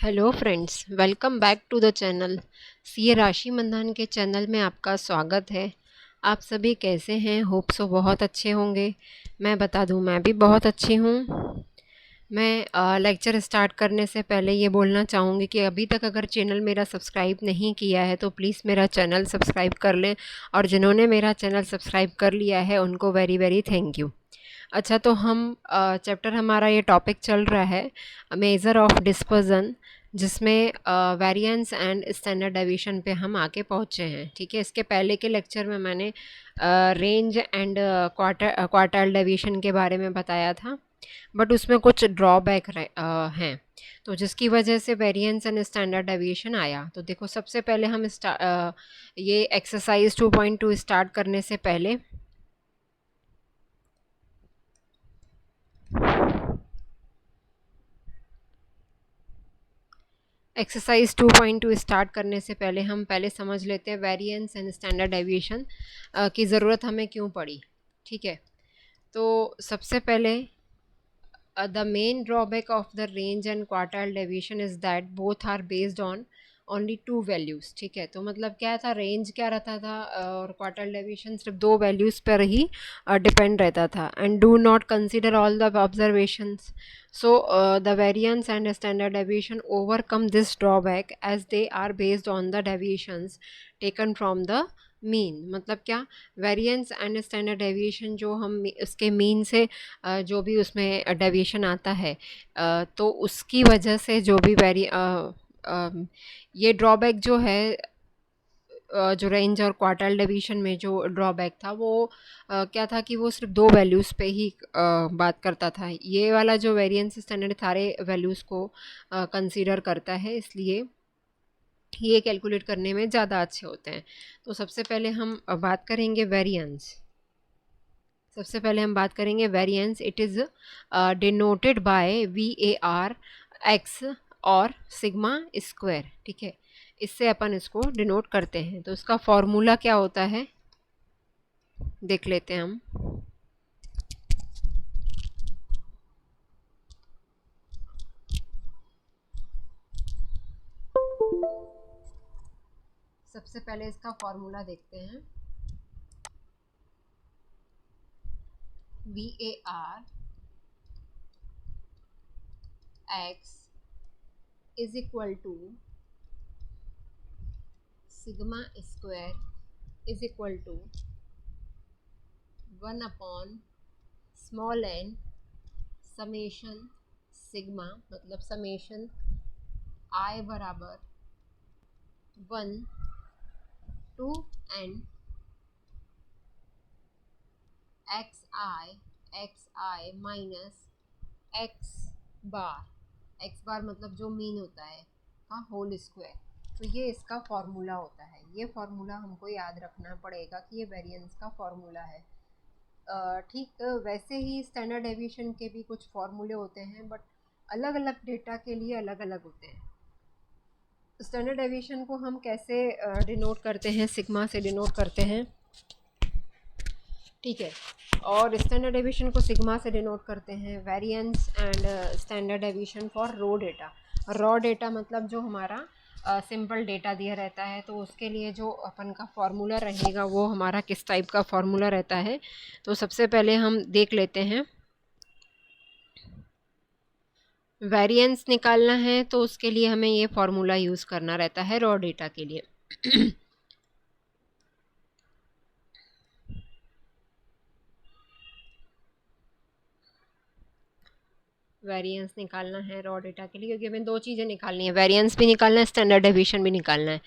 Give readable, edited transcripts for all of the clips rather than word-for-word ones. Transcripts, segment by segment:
Hello friends, welcome back to the channel. CA Rashi Mandan के channel में आपका स्वागत है। आप सभी कैसे हैं? होप सो बहुत अच्छे होंगे। मैं बता दूं, मैं भी बहुत अच्छी हूं। मैं लेक्चर स्टार्ट करने से पहले ये बोलना चाहूँगी कि अभी तक अगर चैनल मेरा सब्सक्राइब नहीं किया है तो प्लीज़ मेरा चैनल सब्सक्राइब कर लें, और जिन्होंने मेरा चैनल सब्सक्राइब कर लिया है उनको वेरी वेरी थैंक यू। अच्छा, तो हम चैप्टर हमारा ये टॉपिक चल रहा है मेज़र ऑफ डिस्पर्जन, जिसमें वेरिएंस एंड स्टैंडर्ड डेविएशन पे हम आके पहुँचे हैं। ठीक है, इसके पहले के लेक्चर में मैंने रेंज एंड क्वार्टाइल डेविएशन के बारे में बताया था, बट उसमें कुछ ड्रॉबैक हैं, तो जिसकी वजह से वेरिएंस एंड स्टैंडर्ड डेविएशन आया। तो देखो, सबसे पहले हम ये एक्सरसाइज 2.2 स्टार्ट करने से पहले हम पहले समझ लेते हैं वेरिएंस एंड स्टैंडर्ड डेविएशन की ज़रूरत हमें क्यों पड़ी। ठीक है, तो सबसे पहले the main drawback of the range and quartile deviation is that both are based on only two values। ठीक है, तो मतलब क्या था, रेंज क्या रहता था और क्वार्टाइल डेविएशन सिर्फ दो वैल्यूज़ पर ही डिपेंड रहता था। And do not consider all the observations, so the variance and standard deviation overcome this drawback as they are based on the deviations taken from the mean. मतलब क्या, variance and standard deviation जो हम उसके mean से जो भी उसमें deviation आता है, तो उसकी वजह से जो भी ये ड्रॉबैक जो है, जो रेंज और क्वार्टाइल डिवीजन में जो ड्रॉबैक था वो क्या था कि वो सिर्फ दो वैल्यूज़ पे ही बात करता था। ये वाला जो वेरिएंस स्टैंडर्ड सारे वैल्यूज़ को कंसीडर करता है, इसलिए ये कैलकुलेट करने में ज़्यादा अच्छे होते हैं। तो सबसे पहले हम बात करेंगे variance. Variance. It is denoted by VAR x और सिग्मा स्क्वायर। ठीक है, इससे अपन इसको डिनोट करते हैं। तो इसका फॉर्मूला क्या होता है देख लेते हैं हम। सबसे पहले इसका फॉर्मूला देखते हैं। VAR X is equal to sigma square is equal to 1 small n summation sigma, मतलब समेशन I बराबर 1 to n X I minus X bar मतलब जो मीन होता है का होल स्क्वायर। तो ये इसका फॉर्मूला होता है। ये फॉर्मूला हमको याद रखना पड़ेगा कि ये वेरिएंस का फॉर्मूला है। ठीक, वैसे ही स्टैंडर्ड डेविएशन के भी कुछ फॉर्मूले होते हैं, बट अलग अलग डेटा के लिए अलग अलग होते हैं। स्टैंडर्ड डेविएशन को हम कैसे डिनोट करते हैं, सिग्मा से डिनोट करते हैं। ठीक है, और स्टैंडर्ड डेविएशन को सिग्मा से डिनोट करते हैं। Variance and standard deviation for raw data मतलब जो हमारा सिंपल डेटा दिया रहता है, तो उसके लिए जो अपन का फॉर्मूला रहेगा वो हमारा किस टाइप का फॉर्मूला रहता है। तो सबसे पहले हम देख लेते हैं। वेरिएंस निकालना है तो उसके लिए हमें ये फॉर्मूला यूज़ करना रहता है रॉ डेटा के लिए। वेरिएंस निकालना है रॉ डेटा के लिए, क्योंकि हमें दो चीज़ें निकालनी है, वेरिएंस भी निकालना है, स्टैंडर्ड डेविएशन भी निकालना है।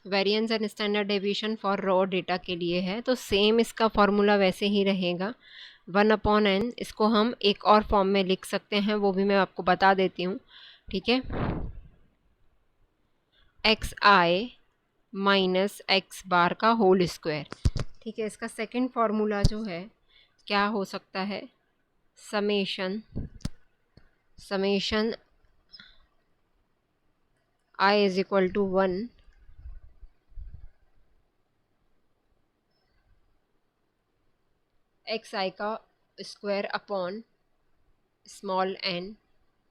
Variance and standard deviation for raw data के लिए है, तो सेम इसका फॉर्मूला वैसे ही रहेगा 1/n। इसको हम एक और फॉर्म में लिख सकते हैं, वो भी मैं आपको बता देती हूँ। ठीक है, x I minus X bar का होल स्क्वायर। ठीक है, इसका सेकेंड फार्मूला जो है क्या हो सकता है, summation I is equal to 1 X I का square upon small n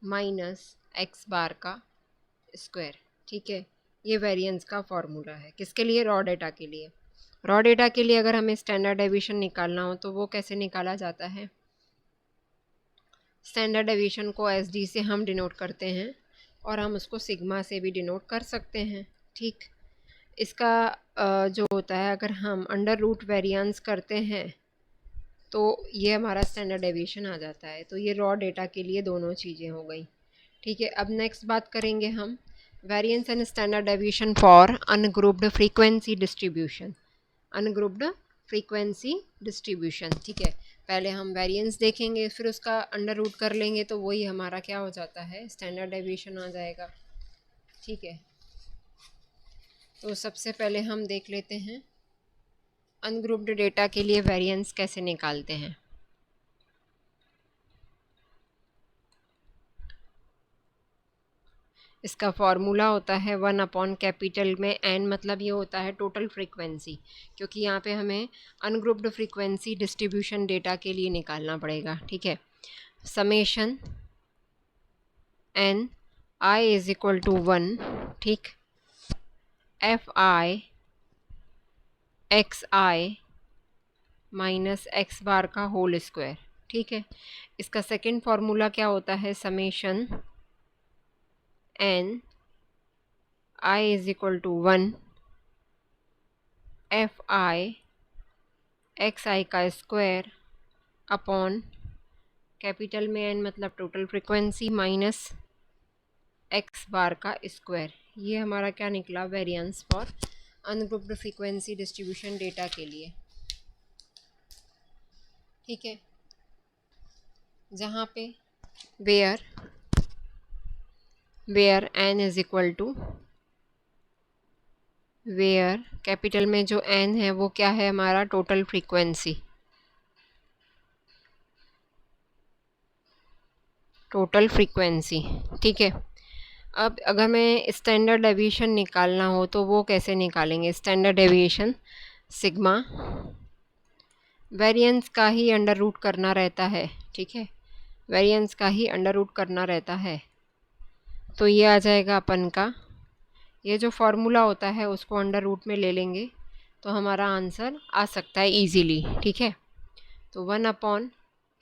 minus X bar का स्क्वायर। ठीक है, ये वेरिएंस का फॉर्मूला है किसके लिए? रॉ डेटा के लिए। रॉ डेटा के लिए अगर हमें स्टैंडर्ड डेविएशन निकालना हो तो वो कैसे निकाला जाता है? स्टैंडर्ड डेविएशन को एसडी से हम डिनोट करते हैं और हम उसको सिग्मा से भी डिनोट कर सकते हैं। ठीक, इसका जो होता है अगर हम अंडर रूट वेरिएंस करते हैं तो ये हमारा स्टैंडर्ड डेविएशन आ जाता है। तो ये रॉ डेटा के लिए दोनों चीज़ें हो गई। ठीक है, अब नेक्स्ट बात करेंगे हम variance and standard deviation for ungrouped frequency distribution. Ungrouped frequency distribution. ठीक है, पहले हम वेरिएंस देखेंगे फिर उसका अंडर रूट कर लेंगे तो वही हमारा क्या हो जाता है? स्टैंडर्ड डेविएशन आ जाएगा। ठीक है, तो सबसे पहले हम देख लेते हैं अनग्रुप्ड डेटा के लिए वेरिएंस कैसे निकालते हैं। इसका फॉर्मूला होता है 1 कैपिटल में n, मतलब ये होता है टोटल फ्रीक्वेंसी, क्योंकि यहाँ पे हमें अनग्रुप्ड फ्रीक्वेंसी डिस्ट्रीब्यूशन डेटा के लिए निकालना पड़ेगा। ठीक है, summation n i is equal to 1। ठीक, F I X I minus X bar का होल स्क्वायर। ठीक है, इसका सेकेंड फार्मूला क्या होता है? Summation n i is equal to 1 F I X I का स्क्वायर अपॉन कैपिटल में n मतलब total frequency minus X bar का स्क्वायर। ये हमारा क्या निकला? Variance for ungrouped frequency distribution data के लिए। ठीक है, जहाँ पे where n is equal to where capital में जो n है वो क्या है? हमारा टोटल फ्रीक्वेंसी, टोटल फ्रीक्वेंसी। ठीक है, अब अगर मैं स्टैंडर्ड डेविएशन निकालना हो तो वो कैसे निकालेंगे? स्टैंडर्ड डेविएशन सिग्मा वेरिएंस का ही अंडर रूट करना रहता है। ठीक है, वेरिएंस का ही अंडर रूट करना रहता है। तो ये आ जाएगा अपन का, ये जो फॉर्मूला होता है उसको अंडर रूट में ले लेंगे तो हमारा आंसर आ सकता है इजीली। ठीक है, तो 1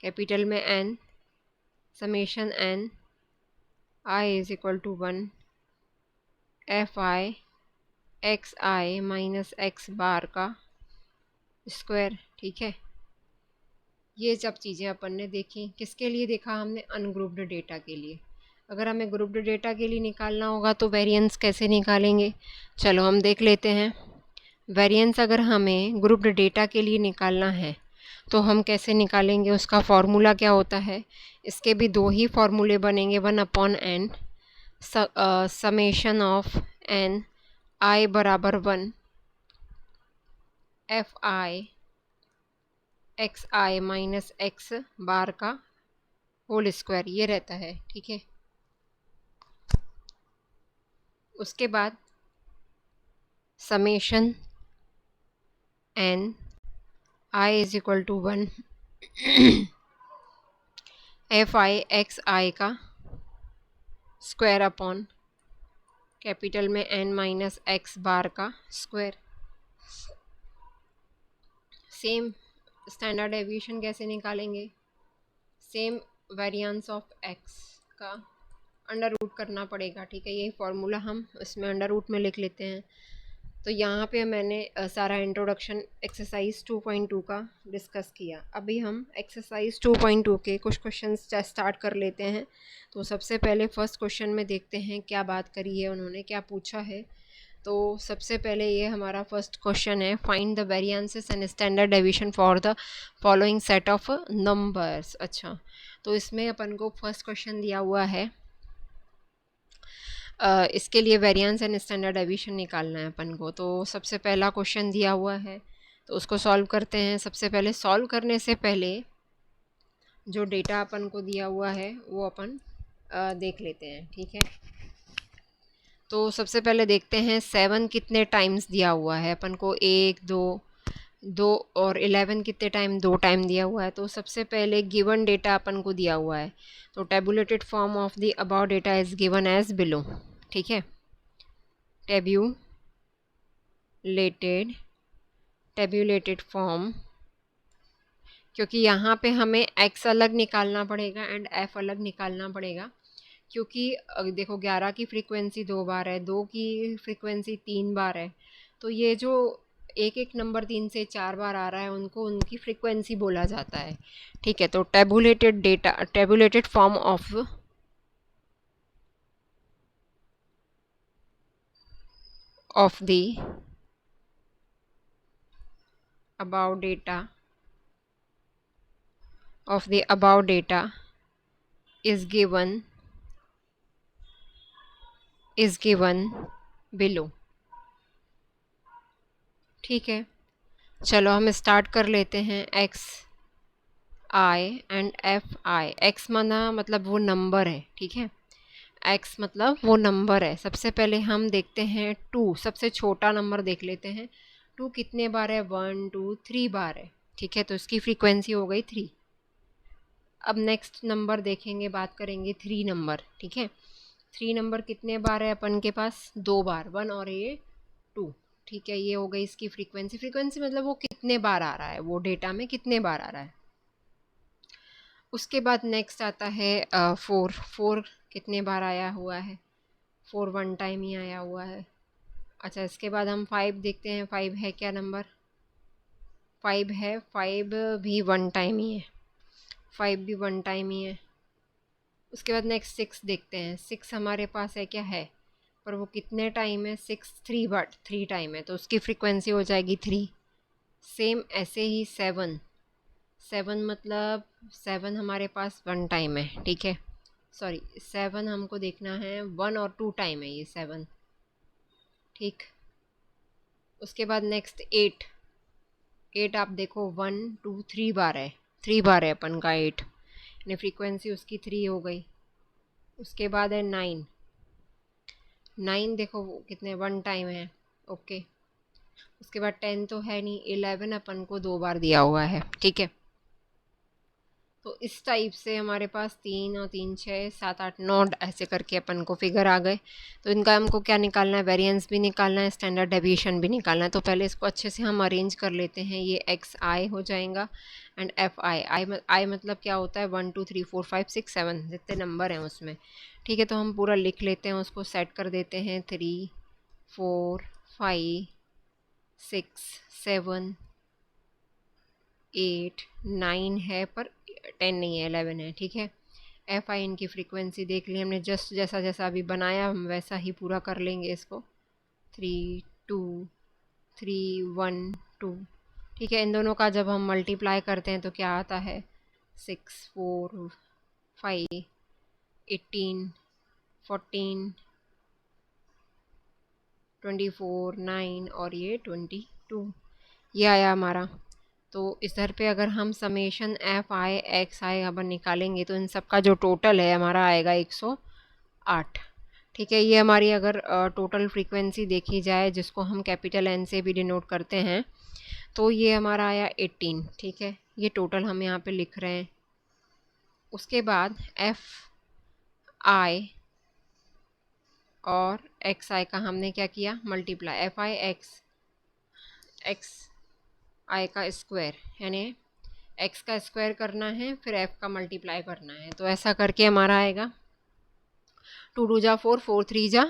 कैपिटल में n summation n i is equal to 1 F I X I minus X bar का स्क्वायर। ठीक है, ये जब चीज़ें अपन ने देखी, किसके लिए देखा हमने? अनग्रुप्ड डेटा के लिए। अगर हमें ग्रुप्ड डेटा के लिए निकालना होगा तो वेरिएंस कैसे निकालेंगे? चलो हम देख लेते हैं। वेरिएंस अगर हमें ग्रुप्ड डेटा के लिए निकालना है तो हम कैसे निकालेंगे? उसका फॉर्मूला क्या होता है? इसके भी दो ही फॉर्मूले बनेंगे। 1/n summation of n i बराबर 1 F I X I minus X bar का होल स्क्वायर, ये रहता है। ठीक है, उसके बाद summation n i is equal to 1 F I X I का स्क्वायर अपॉन कैपिटल में n माइनस एक्स बार का स्क्वायर। सेम स्टैंडर्ड डेविएशन कैसे निकालेंगे? सेम वेरिएंस ऑफ x का अंडर रूट करना पड़ेगा। ठीक है, यही फार्मूला हम इसमें अंडर रूट में लिख लेते हैं। तो यहाँ पे मैंने सारा इंट्रोडक्शन एक्सरसाइज 2.2 का डिस्कस किया। अभी हम एक्सरसाइज 2.2 के कुछ क्वेश्चंस स्टार्ट कर लेते हैं। तो सबसे पहले फर्स्ट क्वेश्चन में देखते हैं क्या बात करी है उन्होंने, क्या पूछा है। तो सबसे पहले ये हमारा फर्स्ट क्वेश्चन है, find the variances and standard deviation for the following set of numbers. अच्छा, तो इसमें अपन को फर्स्ट क्वेश्चन दिया हुआ है, इसके लिए वेरिएंस एंड स्टैंडर्ड डेविएशन निकालना है अपन को। तो सबसे पहला क्वेश्चन दिया हुआ है तो उसको सॉल्व करते हैं। सबसे पहले सॉल्व करने से पहले जो डेटा अपन को दिया हुआ है वो अपन देख लेते हैं। ठीक है, तो सबसे पहले देखते हैं 7 कितने टाइम्स दिया हुआ है अपन को? 1 2 और 11 कितने टाइम? 2 टाइम दिया हुआ है। तो सबसे पहले गिवन डेटा अपन को दिया हुआ है, तो tabulated form of the about data is given as below. ठीक है, टेब्यूलेटेड टेब्यूलेटेड फॉर्म, क्योंकि यहाँ पे हमें x अलग निकालना पड़ेगा एंड f अलग निकालना पड़ेगा, क्योंकि देखो 11 की फ्रीक्वेंसी 2 बार है, 2 की फ्रीक्वेंसी 3 बार है, तो ये जो एक एक नंबर 3 से 4 बार आ रहा है उनको उनकी फ्रीक्वेंसी बोला जाता है। ठीक है, तो tabulated form of the above data is given below। ठीक है, चलो हम स्टार्ट कर लेते हैं। X I and F I. X माना मतलब वो नंबर है, ठीक है, एक्स मतलब वो नंबर है। सबसे पहले हम देखते हैं टू, सबसे छोटा नंबर देख लेते हैं। टू कितने बार है? 1 2 3 बार है, ठीक है, तो इसकी फ्रीक्वेंसी हो गई 3। अब नेक्स्ट नंबर देखेंगे, बात करेंगे 3 नंबर, ठीक है। 3 नंबर कितने बार है अपन के पास? 2 बार, 1 और ये 2, ठीक है, ये हो गई इसकी फ्रीक्वेंसी। फ्रीक्वेंसी मतलब वो कितने बार आ रहा है, वो डेटा में कितने बार आ रहा है। उसके बाद नेक्स्ट आता है 4। 4 कितने बार आया हुआ है? 4 1 टाइम ही आया हुआ है। अच्छा, इसके बाद हम 5 देखते हैं। 5 है क्या नंबर? 5 है, 5 भी 1 टाइम ही है, 5 भी 1 टाइम ही है। उसके बाद नेक्स्ट 6 देखते हैं। 6 हमारे पास है क्या? है, पर वो कितने टाइम है? 6 3 बार, 3 टाइम है, तो उसकी फ्रीक्वेंसी हो जाएगी 3। सेम ऐसे ही 7। 7 मतलब 7 हमारे पास 1 टाइम है, ठीक है, सॉरी 7 हमको देखना है 1 और 2 टाइम है ये 7, ठीक। उसके बाद नेक्स्ट 8। 8 आप देखो 1 2 3 बार है, 3 बार है अपन का 8, यानी फ्रीक्वेंसी उसकी 3 हो गई। उसके बाद है 9। 9 देखो वो कितने 1 टाइम है, ओके। उसके बाद 10 तो है नहीं, 11 अपन को 2 बार दिया हुआ है, ठीक है। तो इस टाइप से हमारे पास 3 और 3 6 7 8 9 ऐसे करके अपन को फिगर आ गए। तो इनका हमको क्या निकालना है? वेरिएंस भी निकालना है, स्टैंडर्ड डेविएशन भी निकालना है। तो पहले इसको अच्छे से हम अरेंज कर लेते हैं। ये एक्स आई हो जाएगा एंड एफ आई। आई मतलब क्या होता है? 1 2 3 4 5 6 7 जितने नंबर हैं उसमें, ठीक है। तो हम पूरा लिख लेते हैं, उसको सेट कर देते हैं। 3 4 5 6 7 8 9 है, पर 10 नहीं है, 11 है, ठीक है। एफ आई इनकी फ्रीक्वेंसी देख ली हमने, जस्ट जैसा जैसा अभी बनाया हम वैसा ही पूरा कर लेंगे इसको। 3 2 3 1 2, ठीक है। इन दोनों का जब हम मल्टीप्लाई करते हैं तो क्या आता है? 6 4 5 18 14 24 9 और ये 22, ये आया हमारा। तो इधर पे अगर हम समेशन एफ आई एक्स आई अब निकालेंगे तो इन सब का जो टोटल है हमारा आएगा 108, ठीक है। ये हमारी अगर टोटल फ्रीक्वेंसी देखी जाए, जिसको हम कैपिटल एन से भी डिनोट करते हैं, तो ये हमारा आया 18, ठीक है। ये टोटल हम यहाँ पे लिख रहे हैं। उसके बाद एफ आई और एक्स आई का हमने क्या किया? Multiply. F I X I का स्क्वायर, यानी एक्स का स्क्वायर करना है, फिर एफ का मल्टीप्लाई करना है। तो ऐसा करके हमारा आएगा 2 2 जा 4 4 3 जा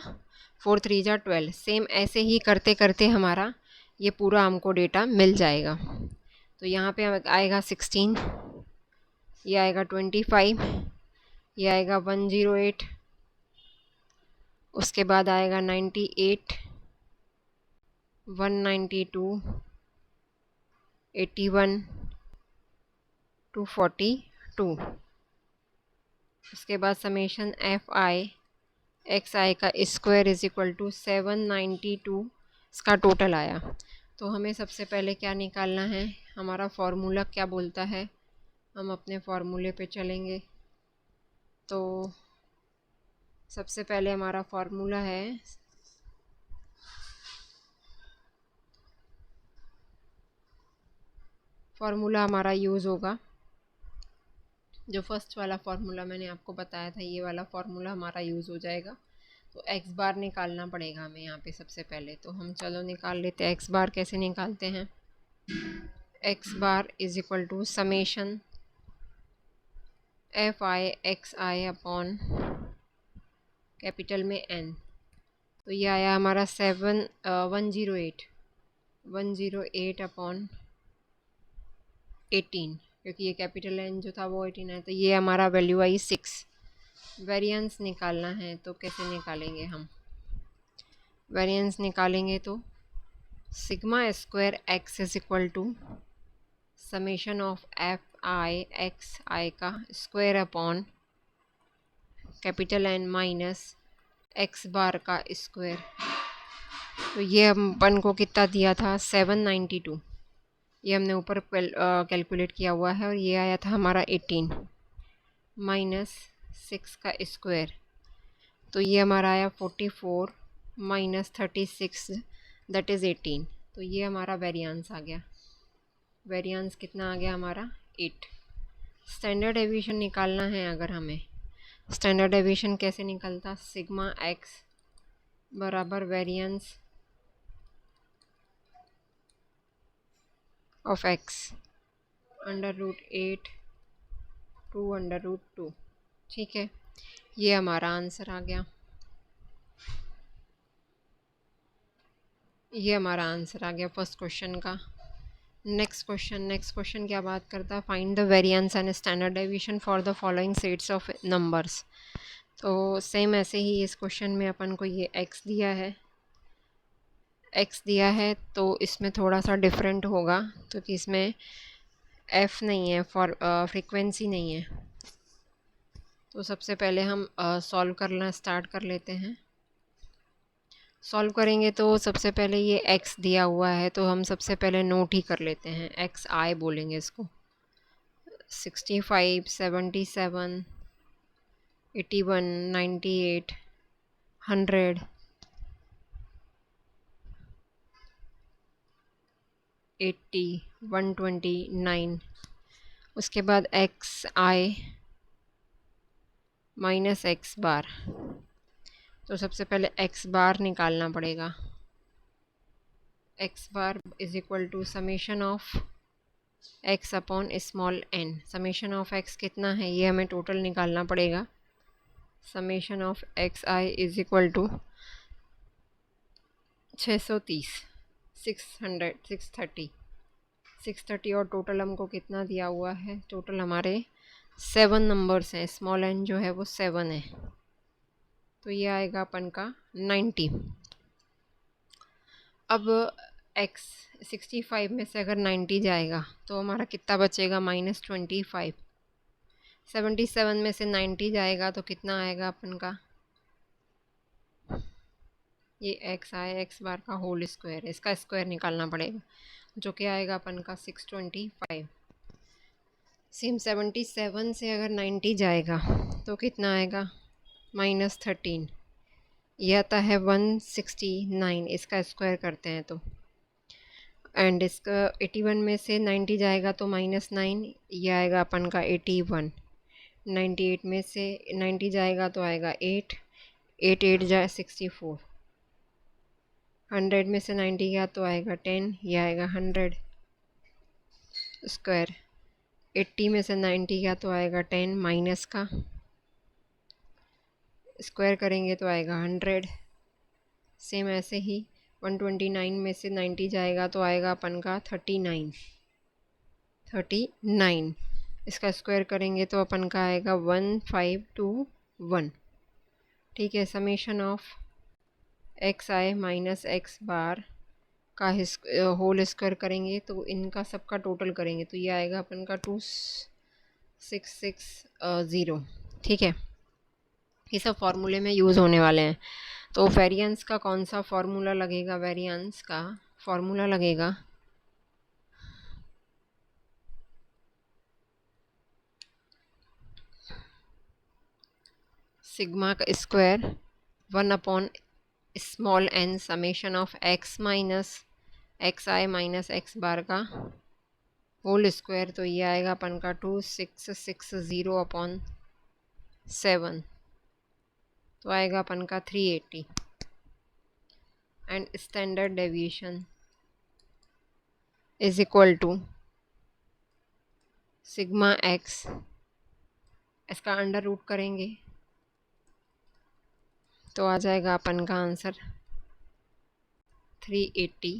4 3 जा 12। सेम ऐसे ही करते करते हमारा ये पूरा हमको डेटा मिल जाएगा। तो यहाँ पे आएगा 16, ये आएगा 25, ये आएगा 108, उसके बाद आएगा 98 192 81 242। उसके बाद summation F I X I का स्क्वायर इज इक्वल टू 792, इसका टोटल आया। तो हमें सबसे पहले क्या निकालना है? हमारा फॉर्मूला क्या बोलता है? हम अपने फॉर्मूले पे चलेंगे। तो सबसे पहले हमारा फॉर्मूला है फॉर्मूला हमारा यूज़ होगा, जो फर्स्ट वाला फार्मूला मैंने आपको बताया था, ये वाला फार्मूला हमारा यूज़ हो जाएगा। तो एक्स बार निकालना पड़ेगा हमें यहाँ पे सबसे पहले। तो हम चलो निकाल लेते हैं एक्स बार। कैसे निकालते हैं? X bar is equal to summation F I X I upon capital में एन। तो ये आया हमारा 108 अपॉन 18, क्योंकि ये कैपिटल एन जो था वो 18 है। तो ये हमारा वैल्यू आई 6। वेरिएंस निकालना है तो कैसे निकालेंगे हम? वेरिएंस निकालेंगे तो sigma square X is equal to summation of F I X I का square upon capital N minus X bar का स्क्वायर। तो ये अपन को कितना दिया था? 792। ये हमने ऊपर कैलकुलेट किया हुआ है और ये आया था हमारा 18 माइनस 6 का स्क्वायर। तो ये हमारा आया 44 माइनस 36 दैट इज़ 18। तो ये हमारा वेरिएंस आ गया। वेरिएंस कितना आ गया हमारा? 8। स्टैंडर्ड डेविएशन निकालना है अगर हमें। स्टैंडर्ड डेविएशन कैसे निकलता? सिग्मा एक्स बराबर वेरिएंस ऑफ एक्स √8 टू √2। ठीक है, ये हमारा आंसर आ गया। ये हमारा आंसर आ गया फर्स्ट क्वेश्चन का। नेक्स्ट क्वेश्चन क्या बात करता है? Find the variance and standard deviation for the following sets of numbers. तो सेम ऐसे ही इस क्वेश्चन में अपन को ये x दिया है तो इसमें थोड़ा सा डिफरेंट होगा, क्योंकि इसमें f नहीं है, फॉर फ्रीक्वेंसी नहीं है। तो सबसे पहले हम सॉल्व करना स्टार्ट कर लेते हैं। सॉल्व करेंगे तो सबसे पहले ये x दिया हुआ है तो हम सबसे पहले नोट ही कर लेते हैं। एक्स आई बोलेंगे इसको। 65, 77, 81, 98, 100, 80, 129। उसके बाद X I minus X bar. तो सबसे पहले एक्स बार निकालना पड़ेगा। X bar is equal to summation of X upon small N. Summation of X कितना है ये हमें टोटल निकालना पड़ेगा। Summation of X I is equal to 630, 630 और टोटल हमको कितना दिया हुआ है? टोटल हमारे 7 नंबर्स हैं। स्मॉल एन जो है वो 7 है। तो ये आएगा अपन का 90। अब x 65 में से अगर 90 जाएगा तो हमारा कितना बचेगा? -25। 77 में से 90 जाएगा तो कितना आएगा अपन का? ये एक्स आए एक्स बार का होल स्क्वायर, इसका स्क्वायर निकालना पड़ेगा जो कि आएगा अपन का 625। सेम 77 से अगर 90 जाएगा तो कितना आएगा? -13। यह आता है 169। इसका स्क्वायर करते हैं तो, एंड इसका 81 में से 90 जाएगा तो -9। ये आएगा अपन का 81। 98 में से 90 जाएगा तो आएगा 8। 8 8 जाए 64। 100 में से 90 गया तो आएगा 10। ये आएगा 100 स्क्वायर। 80 में से 90 गया तो आएगा 10 माइनस का स्क्वायर करेंगे तो आएगा 100। सेम ऐसे ही 129 में से 90 जाएगा तो आएगा अपन का 39। इसका स्क्वायर करेंगे तो अपन का आएगा 1521। ठीक है, summation of X I minus X bar का होल स्क्वायर करेंगे तो इनका सबका टोटल करेंगे तो ये आएगा अपन का 2660। ठीक है, ये सब फार्मूले में यूज़ होने वाले हैं। तो वेरिएंस का कौन सा फार्मूला लगेगा? वेरिएंस का फार्मूला लगेगा सिग्मा का square 1 upon small N summation of X minus X I minus X bar का होल स्क्वायर। तो ये आएगा अपन का 2660 अपॉन 7। तो आएगा अपन का 380। And standard deviation is equal to sigma X, इसका अंडर रूट करेंगे तो आ जाएगा अपन का आंसर 380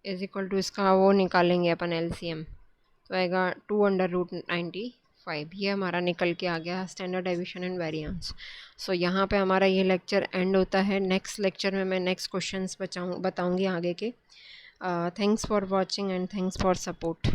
इज इक्वल टू, इसका वो निकालेंगे अपन एलसीएम तो आएगा 2/√95। ये हमारा निकल के आ गया स्टैंडर्ड डेविएशन एंड वेरिएंस। सो यहाँ पे हमारा ये लेक्चर एंड होता है। नेक्स्ट लेक्चर में मैं नेक्स्ट क्वेश्चंस बताऊँगी आगे के। Thanks for watching and thanks for support.